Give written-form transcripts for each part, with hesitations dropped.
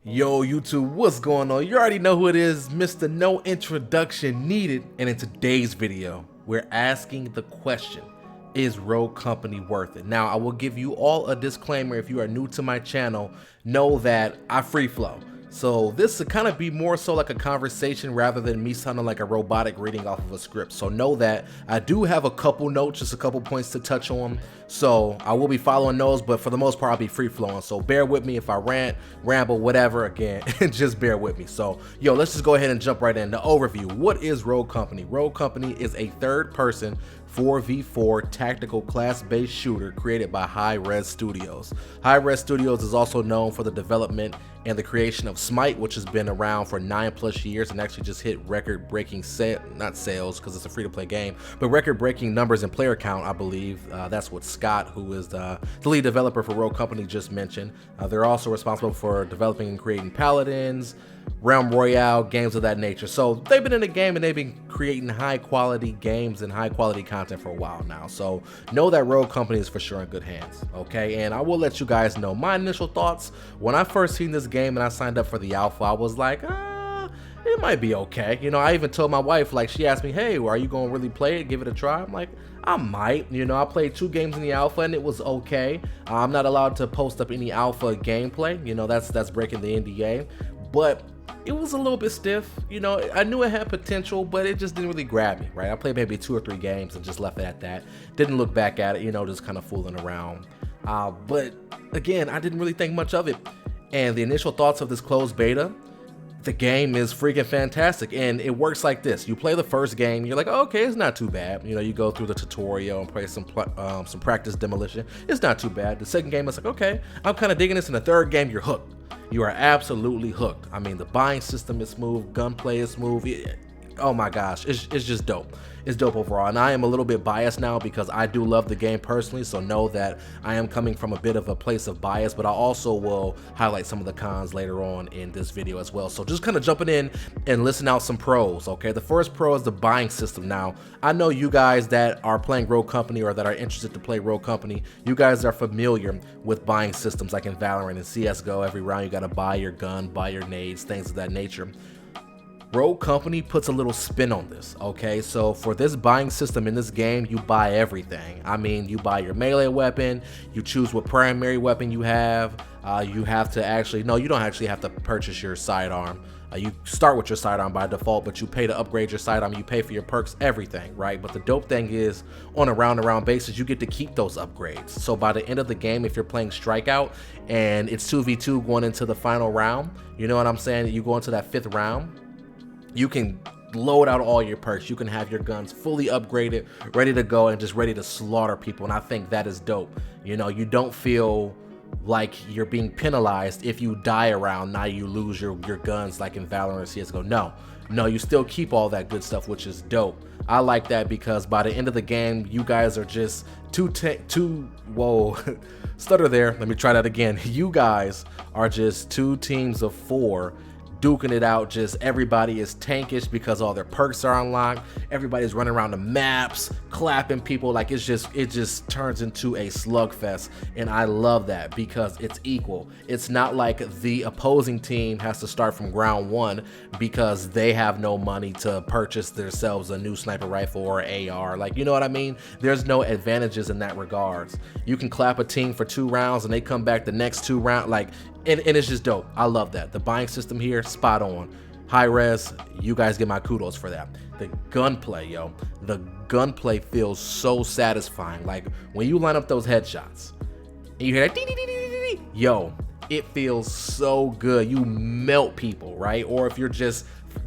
Yo YouTube, what's going on? You already know who it is, Mr. No Introduction Needed. And in today's video, we're asking the question, is Rogue Company worth it? Now, I will give you all a disclaimer. If you are new to my channel, know that I free flow. So this will kind of be more so like a conversation rather than me sounding like a robotic reading off of a script. So know that I do have a couple notes, just a couple points to touch on. So I will be following those, but for the most part, I'll be free flowing. So bear with me if I rant, ramble, whatever, again, just bear with me. So yo, let's just go ahead and jump right in. The overview. What is Rogue Company? Rogue Company is a third-person 4v4 tactical class-based shooter created by Hi-Rez Studios. Hi-Rez Studios is also known for the development and the creation of Smite, which has been around for 9+ years and actually just hit record-breaking not sales because it's a free-to-play game, but record-breaking numbers and player count, I believe. That's what Scott, who is the lead developer for Rogue Company, just mentioned. They're also responsible for developing and creating Paladins, Realm Royale, games of that nature. So they've been in the game and they've been creating high quality games and high quality content for a while now. So know that Rogue Company is for sure in good hands, okay? And I will let you guys know my initial thoughts. When I first seen this game and I signed up for the alpha, I was like, it might be okay. You know, I even told my wife, like, she asked me, hey, are you gonna really play it, give it a try? I'm like, I might. You know, I played 2 games in the alpha and it was okay. I'm not allowed to post up any alpha gameplay. You know, that's breaking the NDA, but it was a little bit stiff. You know, I knew it had potential, but it just didn't really grab me, right? I played maybe 2 or 3 games and just left it at that. Didn't look back at it, you know, just kind of fooling around. But again, I didn't really think much of it. And the initial thoughts of this closed beta, the game is freaking fantastic, and it works like this. You play the first game, you're like, oh, okay, it's not too bad. You know, you go through the tutorial and play some practice demolition. It's not too bad. The second game, it's like, okay, I'm kind of digging this. And the third game, you're hooked. You are absolutely hooked. I mean, the buying system is smooth, gunplay is smooth. Oh my gosh, it's just dope. It's dope overall, and I am a little bit biased now because I do love the game personally, so know that I am coming from a bit of a place of bias, but I also will highlight some of the cons later on in this video as well. So just kind of jumping in and listing out some pros, okay? The first pro is the buying system. Now, I know you guys that are playing Rogue Company or that are interested to play Rogue Company, you guys are familiar with buying systems like in Valorant and CSGO. Every round you gotta buy your gun, buy your nades, things of that nature. Rogue Company puts a little spin on this, okay? So for this buying system in this game, you buy everything. I mean, you buy your melee weapon, you choose what primary weapon you have. You have to actually, no, you don't actually have to purchase your sidearm. You start with your sidearm by default, but you pay to upgrade your sidearm, you pay for your perks, everything, right? But the dope thing is, on a round-to-round basis, you get to keep those upgrades. So by the end of the game, if you're playing Strikeout and it's 2v2 going into the final round, you know what I'm saying? You go into that 5th round, you can load out all your perks. You can have your guns fully upgraded, ready to go, and just ready to slaughter people. And I think that is dope. You know, you don't feel like you're being penalized if you die around. Now you lose your guns like in Valorant or CSGO. No, you still keep all that good stuff, which is dope. I like that because by the end of the game, you guys are just whoa, stutter there. Let me try that again. You guys are just 2 teams of 4 duking it out. Just everybody is tankish because all their perks are unlocked. Everybody's running around the maps, clapping people. Like it just turns into a slugfest, and I love that because it's equal. It's not like the opposing team has to start from ground 1 because they have no money to purchase themselves a new sniper rifle or AR. Like, you know what I mean? There's no advantages in that regards. You can clap a team for 2 rounds and they come back the next 2 rounds. Like, and it's just dope. I love that. The buying system here, spot on. Hi-Rez, you guys get my kudos for that. The gunplay, yo. The gunplay feels so satisfying. Like, when you line up those headshots, and you hear that, dee -dee -dee -dee -dee -dee, yo, it feels so good. You melt people, right? Or if you're just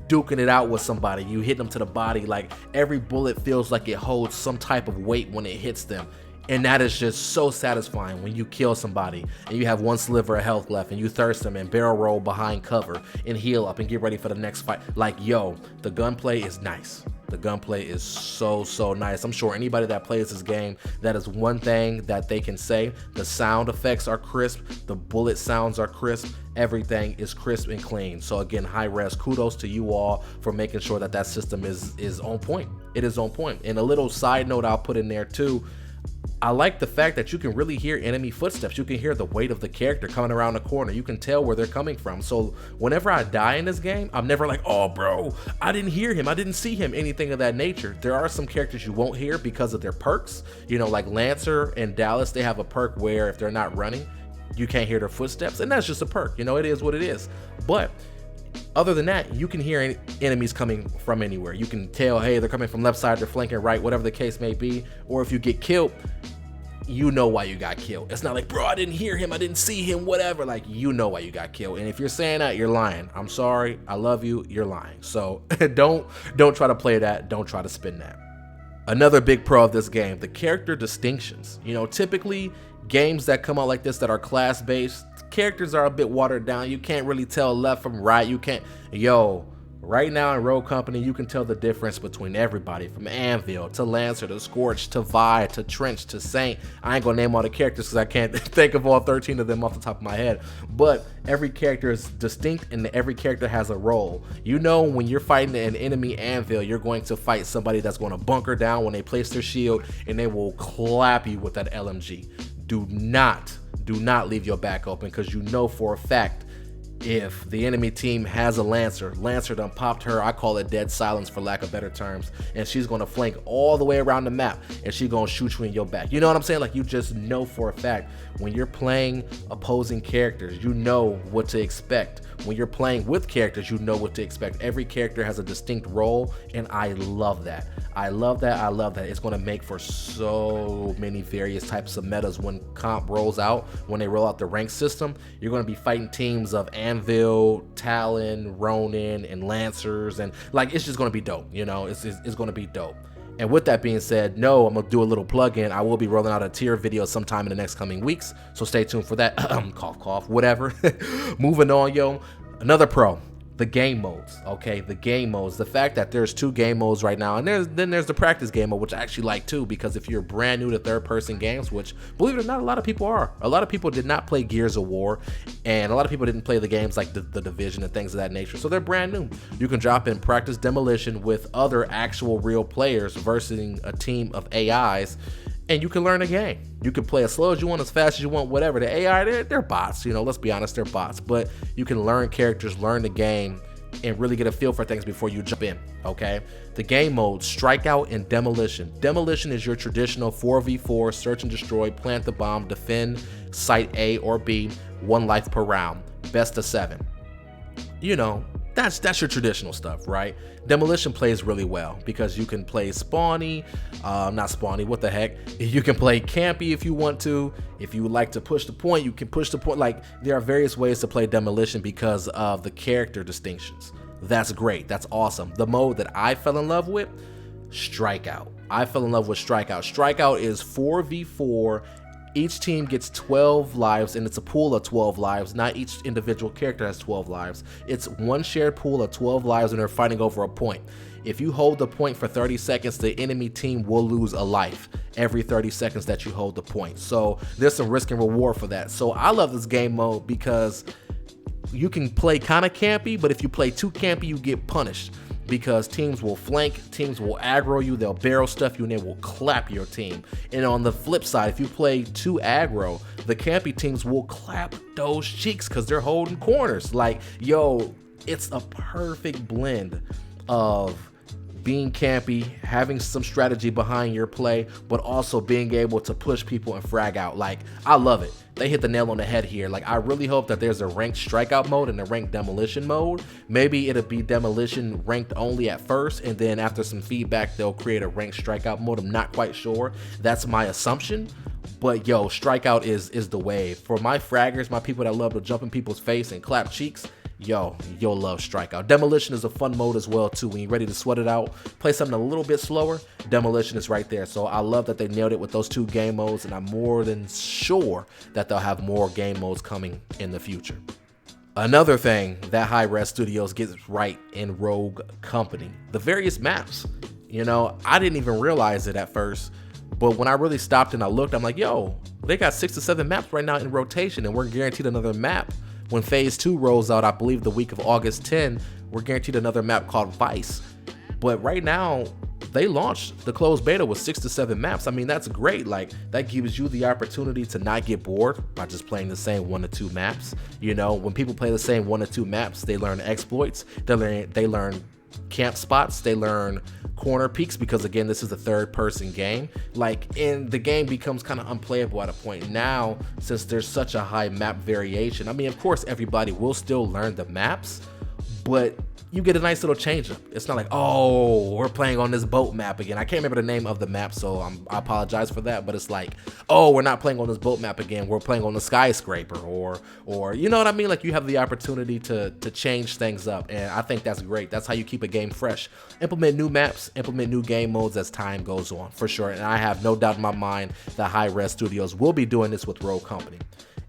duking it out with somebody, you hit them to the body, like, every bullet feels like it holds some type of weight when it hits them. And that is just so satisfying when you kill somebody and you have 1 sliver of health left and you thirst them and barrel roll behind cover and heal up and get ready for the next fight. Like, yo, the gunplay is nice. The gunplay is so nice. I'm sure anybody that plays this game, that is one thing that they can say. The sound effects are crisp. The bullet sounds are crisp. Everything is crisp and clean. So again, Hi-Rez, kudos to you all for making sure that that system is on point. It is on point. And a little side note I'll put in there too, I like the fact that you can really hear enemy footsteps. You can hear the weight of the character coming around the corner. You can tell where they're coming from. So whenever I die in this game, I'm never like, oh bro, I didn't hear him, I didn't see him, anything of that nature. There are some characters you won't hear because of their perks. You know, like Lancer and Dallas, they have a perk where if they're not running, you can't hear their footsteps, and that's just a perk. You know, it is what it is. But other than that, you can hear enemies coming from anywhere. You can tell, hey, they're coming from left side, they're flanking right, whatever the case may be. Or if you get killed, you know why you got killed. It's not like, bro, I didn't hear him, I didn't see him, whatever. Like, you know why you got killed. And if you're saying that, you're lying. I'm sorry, I love you, you're lying. So don't try to play that, don't try to spin that. Another big pro of this game, the character distinctions. You know, typically games that come out like this that are class-based, characters are a bit watered down. You can't really tell left from right. You can't, right now in Rogue Company, you can tell the difference between everybody, from Anvil to Lancer to Scorch to Vi to Trench to Saint. I ain't gonna name all the characters because I can't think of all 13 of them off the top of my head, but every character is distinct and every character has a role. You know, when you're fighting an enemy Anvil, you're going to fight somebody that's going to bunker down when they place their shield, and they will clap you with that LMG. Do not leave your back open, because you know for a fact if the enemy team has a Lancer done popped her, I call it dead silence for lack of better terms, and she's gonna flank all the way around the map and she's gonna shoot you in your back. You know what I'm saying? Like, you just know for a fact when you're playing opposing characters, you know what to expect. When you're playing with characters, you know what to expect. Every character has a distinct role, and I love that. I love that. It's going to make for so many various types of metas when comp rolls out. When they roll out the rank system, you're going to be fighting teams of Anvil, Talon, Ronin, and Lancers, and like, it's just going to be dope. You know, it's going to be dope. And with that being said, no, I'm gonna do a little plug-in. I will be rolling out a tier video sometime in the next coming weeks, so stay tuned for that. Cough, cough, whatever. Moving on, yo. Another pro, the game modes. Okay, the game modes. The fact that there's 2 game modes right now, and then there's the practice game mode, which I actually like too, because if you're brand new to third-person games, which, believe it or not, a lot of people are. A lot of people did not play Gears of War, and a lot of people didn't play the games like the Division and things of that nature, so they're brand new. You can drop in practice demolition with other actual real players versus a team of AIs, and you can learn a game. You can play as slow as you want, as fast as you want, whatever. The AI, they're bots, you know, let's be honest, they're bots, but you can learn characters, learn the game, and really get a feel for things before you jump in, okay? The game modes, Strikeout and Demolition. Demolition is your traditional 4v4, search and destroy, plant the bomb, defend site A or B, 1 life per round, best of 7. You know, that's your traditional stuff, right? Demolition plays really well because you can play spawny, not spawny, what the heck? You can play campy if you want to. If you would like to push the point, you can push the point. Like, there are various ways to play Demolition because of the character distinctions. That's great, that's awesome. The mode that I fell in love with, Strikeout. I fell in love with Strikeout. Strikeout is 4v4. Each team gets 12 lives, and it's a pool of 12 lives. Not each individual character has 12 lives. It's one shared pool of 12 lives, and they're fighting over a point. If you hold the point for 30 seconds, the enemy team will lose a life every 30 seconds that you hold the point. So there's some risk and reward for that. So I love this game mode because you can play kind of campy, but if you play too campy, you get punished. Because teams will flank, teams will aggro you, they'll barrel stuff you, and they will clap your team. And on the flip side, if you play too aggro, the campy teams will clap those cheeks because they're holding corners. Like, yo, it's a perfect blend of being campy, having some strategy behind your play, but also being able to push people and frag out. Like, I love it. They hit the nail on the head here. Like, I really hope that there's a ranked strikeout mode and a ranked demolition mode. Maybe it'll be demolition ranked only at first, and then after some feedback, they'll create a ranked strikeout mode. I'm not quite sure. That's my assumption. But yo, strikeout is the wave. For my fraggers, my people that love to jump in people's face and clap cheeks, yo, you'll love Strikeout. Demolition is a fun mode as well too. When you're ready to sweat it out, play something a little bit slower, Demolition is right there. So I love that they nailed it with those 2 game modes, and I'm more than sure that they'll have more game modes coming in the future. Another thing that Hi-Rez Studios gets right in Rogue Company, the various maps. You know, I didn't even realize it at first, but when I really stopped and I looked, I'm like, yo, they got 6 to 7 maps right now in rotation, and we're guaranteed another map. When phase 2 rolls out, I believe the week of August 10, we're guaranteed another map called Vice. But right now, they launched the closed beta with 6 to 7 maps. I mean, that's great. Like, that gives you the opportunity to not get bored by just playing the same 1 to 2 maps. You know, when people play the same 1 to 2 maps, they learn exploits, they learn camp spots, they learn corner peeks, because again, this is a third-person game. Like, and the game becomes kind of unplayable at a point. Now, since there's such a high map variation, I mean, of course, everybody will still learn the maps, but you get a nice little change up. It's not like, oh, we're playing on this boat map again. I can't remember the name of the map, so I apologize for that. But it's like, oh, we're not playing on this boat map again. We're playing on the skyscraper, or you know what I mean? Like, you have the opportunity to change things up, and I think that's great. That's how you keep a game fresh. Implement new maps, implement new game modes as time goes on, for sure. And I have no doubt in my mind that Hi-Rez Studios will be doing this with Rogue Company.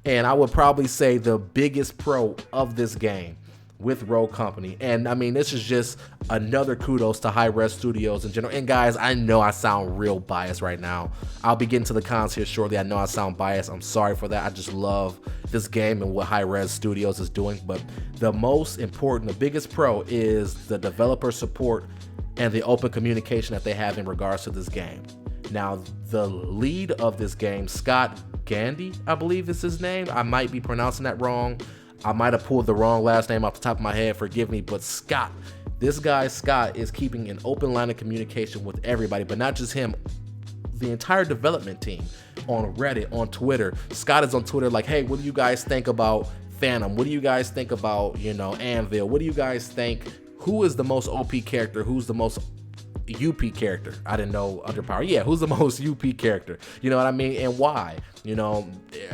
And I would probably say the biggest pro of this game with Rogue Company. And I mean, this is just another kudos to Hi-Rez Studios in general. And guys, I know I sound real biased right now. I'll be getting to the cons here shortly. I know I sound biased. I'm sorry for that. I just love this game and what Hi-Rez Studios is doing. But the most important, the biggest pro is the developer support and the open communication that they have in regards to this game. Now, the lead of this game, Scott Gandy, I believe is his name. I might be pronouncing that wrong. I might have pulled the wrong last name off the top of my head, forgive me, but Scott, this guy Scott is keeping an open line of communication with everybody, but not just him, the entire development team on Reddit, on Twitter. Scott is on Twitter like, hey, what do you guys think about Phantom? What do you guys think about, you know, Anvil? What do you guys think? Who is the most OP character? Who's the most UP character? I didn't know Underpower. Yeah, who's the most UP character? You know what I mean? And why? You know,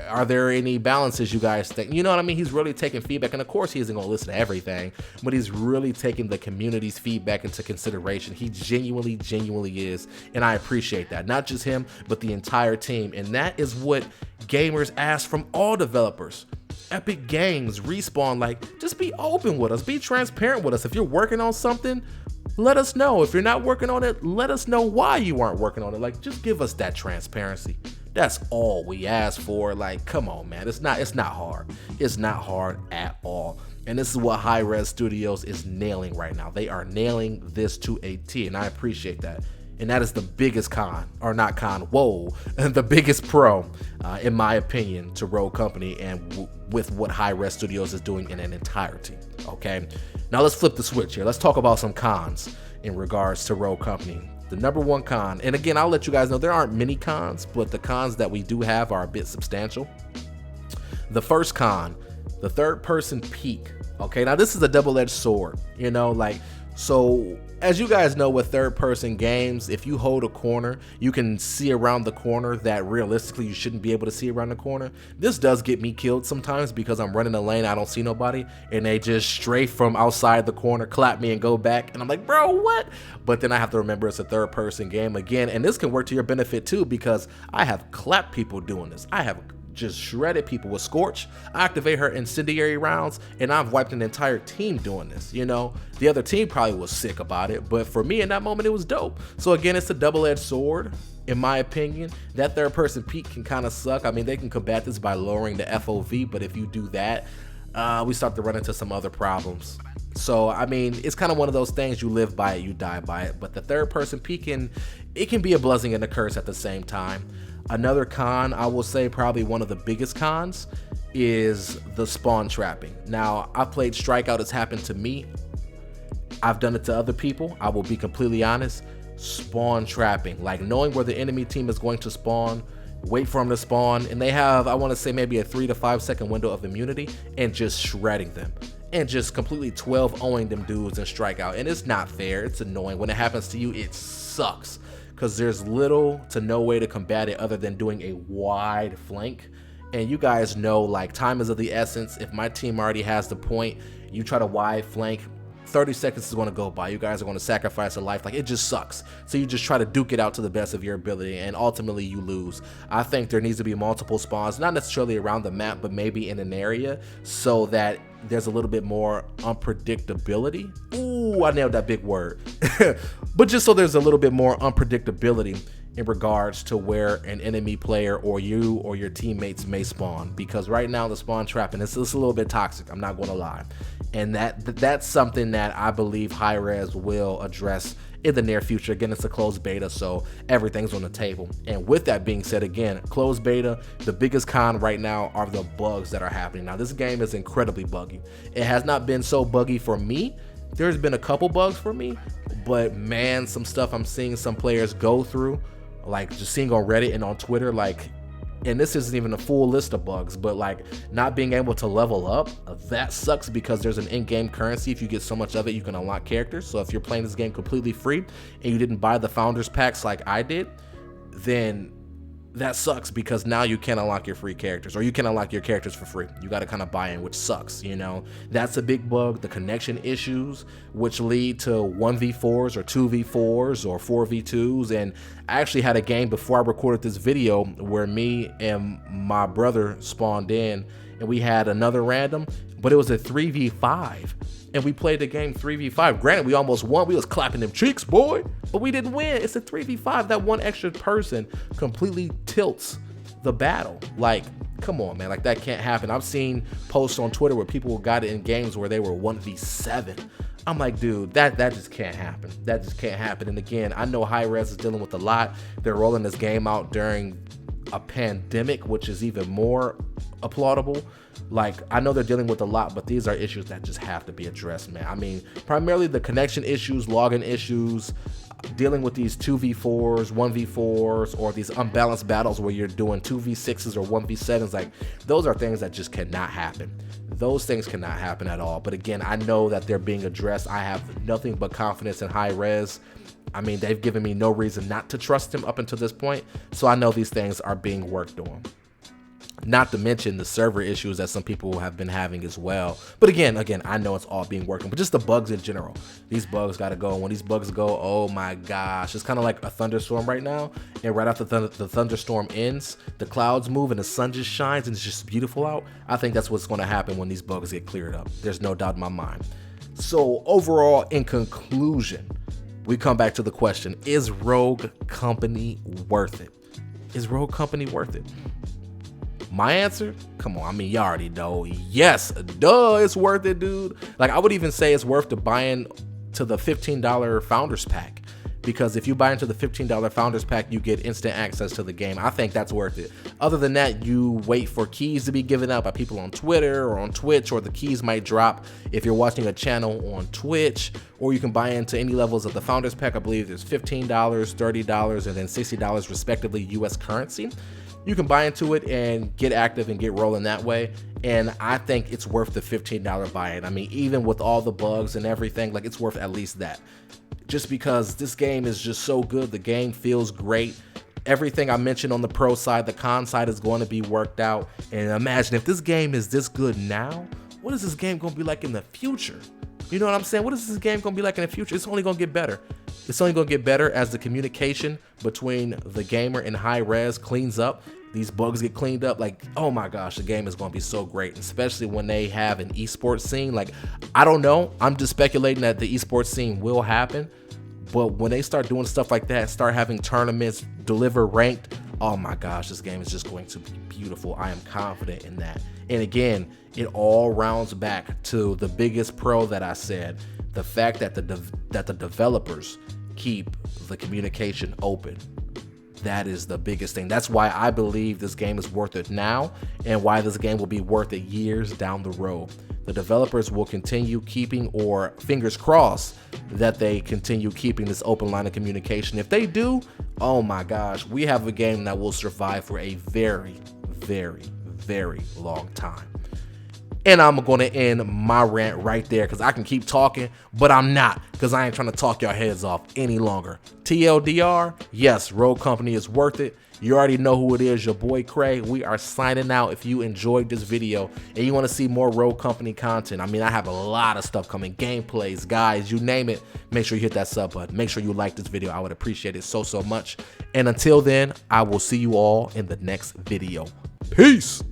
are there any balances you guys think? You know what I mean? He's really taking feedback, and of course he isn't going to listen to everything, but he's really taking the community's feedback into consideration. He genuinely is, and I appreciate that. Not just him, but the entire team, and that is what gamers ask from all developers. Epic Games, Respawn, like, just be open with us, be transparent with us. If you're working on something, let us know. If you're not working on it, let us know why you aren't working on it. Like, just give us that transparency. That's all we ask for. Like, come on, man. It's not hard. It's not hard at all. And this is what Hi-Rez Studios is nailing right now. They are nailing this to a T, and I appreciate that. And that is the biggest con, or not con, whoa, the biggest pro, in my opinion, to Rogue Company and with what Hi-Rez Studios is doing in an entirety, okay? Now let's flip the switch here. Let's talk about some cons in regards to Rogue Company. The number one con, and again, I'll let you guys know there aren't many cons, but the cons that we do have are a bit substantial. The first con, the third person peek, okay? Now this is a double-edged sword, you know, like, so as you guys know with third person games, if you hold a corner, you can see around the corner that realistically you shouldn't be able to see around the corner. This does get me killed sometimes because I'm running a lane, I don't see nobody, and they just strafe from outside the corner, clap me and go back, and I'm like, bro, what? But then I have to remember it's a third person game again, and this can work to your benefit too, because I have clapped people doing this. I have just shredded people with Scorch. I activate her incendiary rounds, and I've wiped an entire team doing this. You know, the other team probably was sick about it, but for me in that moment, it was dope. So again, it's a double-edged sword. In my opinion, that third person peek can kind of suck. I mean, they can combat this by lowering the FOV, but if you do that, we start to run into some other problems. So, I mean, it's kind of one of those things, you live by it, you die by it. But the third person peeking, it can be a blessing and a curse at the same time. Another con, I will say probably one of the biggest cons, is the spawn trapping. Now, I've played Strikeout, it's happened to me. I've done it to other people. I will be completely honest. Spawn trapping, like knowing where the enemy team is going to spawn, wait for them to spawn, and they have, I want to say, maybe a 3 to 5 second window of immunity, and just shredding them. And just completely 12-0ing them dudes and Strikeout. And it's not fair, it's annoying. When it happens to you, it sucks, because there's little to no way to combat it other than doing a wide flank. And you guys know, like, time is of the essence. If my team already has the point, you try to wide flank, 30 seconds is going to go by. You guys are going to sacrifice a life. Like, it just sucks. So you just try to duke it out to the best of your ability, and ultimately you lose. I think there needs to be multiple spawns, not necessarily around the map, but maybe in an area, so that there's a little bit more unpredictability. Ooh, I nailed that big word. But just so there's a little bit more unpredictability in regards to where an enemy player or you or your teammates may spawn, because right now the spawn trap, and it's a little bit toxic, I'm not gonna lie, and that's something that I believe Hi-Rez will address in the near future. Again, it's a closed beta, so everything's on the table. And with that being said, again, closed beta, the biggest con right now are the bugs that are happening. Now, this game is incredibly buggy. It has not been so buggy for me. There's been a couple bugs for me, but man, some stuff I'm seeing some players go through, like just seeing on Reddit and on Twitter, like, and this isn't even a full list of bugs, but like not being able to level up, that sucks, because there's an in-game currency. If you get so much of it, you can unlock characters. So if you're playing this game completely free and you didn't buy the founders packs like I did, then that sucks, because now you can't unlock your free characters, or you can unlock your characters for free. You got to kind of buy in, which sucks, you know. That's a big bug. The connection issues, which lead to 1v4s or 2v4s or 4v2s. And I actually had a game before I recorded this video where me and my brother spawned in, and we had another random, but it was a 3v5. And we played the game 3v5. Granted, we almost won. We was clapping them cheeks, boy. But we didn't win. It's a 3v5. That one extra person completely tilts the battle. Like, come on, man. Like, that can't happen. I've seen posts on Twitter where people got it in games where they were 1v7. I'm like, dude, that just can't happen. That just can't happen. And again, I know Hi-Rez is dealing with a lot. They're rolling this game out during a pandemic, which is even more applaudable. Like, I know they're dealing with a lot, but these are issues that just have to be addressed, man. I mean, primarily the connection issues, login issues, dealing with these 2v4s, 1v4s, or these unbalanced battles where you're doing 2v6s or 1v7s. Like, those are things that just cannot happen. Those things cannot happen at all. But again, I know that they're being addressed. I have nothing but confidence in Hi-Rez. I mean, they've given me no reason not to trust him up until this point. So I know these things are being worked on. Not to mention the server issues that some people have been having as well. But again, I know it's all being worked on, but just the bugs in general. These bugs got to go. And when these bugs go, oh my gosh, it's kind of like a thunderstorm right now. And right after the thunderstorm ends, the clouds move and the sun just shines and it's just beautiful out. I think that's what's going to happen when these bugs get cleared up. There's no doubt in my mind. So overall, in conclusion, we come back to the question, is Rogue Company worth it? Is Rogue Company worth it? My answer, come on, I mean, you already know. Yes, duh, it's worth it, dude. Like, I would even say it's worth to buying to the $15 Founders Pack, because if you buy into the $15 Founders Pack, you get instant access to the game. I think that's worth it. Other than that, you wait for keys to be given out by people on Twitter or on Twitch, or the keys might drop if you're watching a channel on Twitch, or you can buy into any levels of the Founders Pack. I believe there's $15, $30, and then $60 respectively US currency. You can buy into it and get active and get rolling that way. And I think it's worth the $15 buy-in. I mean, even with all the bugs and everything, like, it's worth at least that. Just because this game is just so good. The game feels great. Everything I mentioned on the pro side, the con side is going to be worked out. And imagine if this game is this good now, what is this game going to be like in the future? You know what I'm saying? What is this game going to be like in the future? It's only going to get better. It's only going to get better as the communication between the gamer and Hi-Rez cleans up. These bugs get cleaned up. Like, oh my gosh, the game is going to be so great, especially when they have an esports scene. Like, I don't know. I'm just speculating that the esports scene will happen. But when they start doing stuff like that, start having tournaments, deliver ranked, oh my gosh, this game is just going to be beautiful. I am confident in that. And again, it all rounds back to the biggest pro that I said, the fact that the developers keep the communication open. That is the biggest thing. That's why I believe this game is worth it now, and why this game will be worth it years down the road. The developers will continue keeping, or fingers crossed, that they continue keeping this open line of communication. If they do, oh my gosh, we have a game that will survive for a very, very, very long time. And I'm going to end my rant right there, because I can keep talking, but I'm not, because I ain't trying to talk your heads off any longer. TLDR, yes, Rogue Company is worth it. You already know who it is, your boy Craig. We are signing out. If you enjoyed this video and you want to see more Rogue Company content, I mean, I have a lot of stuff coming, gameplays, guys, you name it. Make sure you hit that sub button. Make sure you like this video. I would appreciate it so, so much. And until then, I will see you all in the next video. Peace.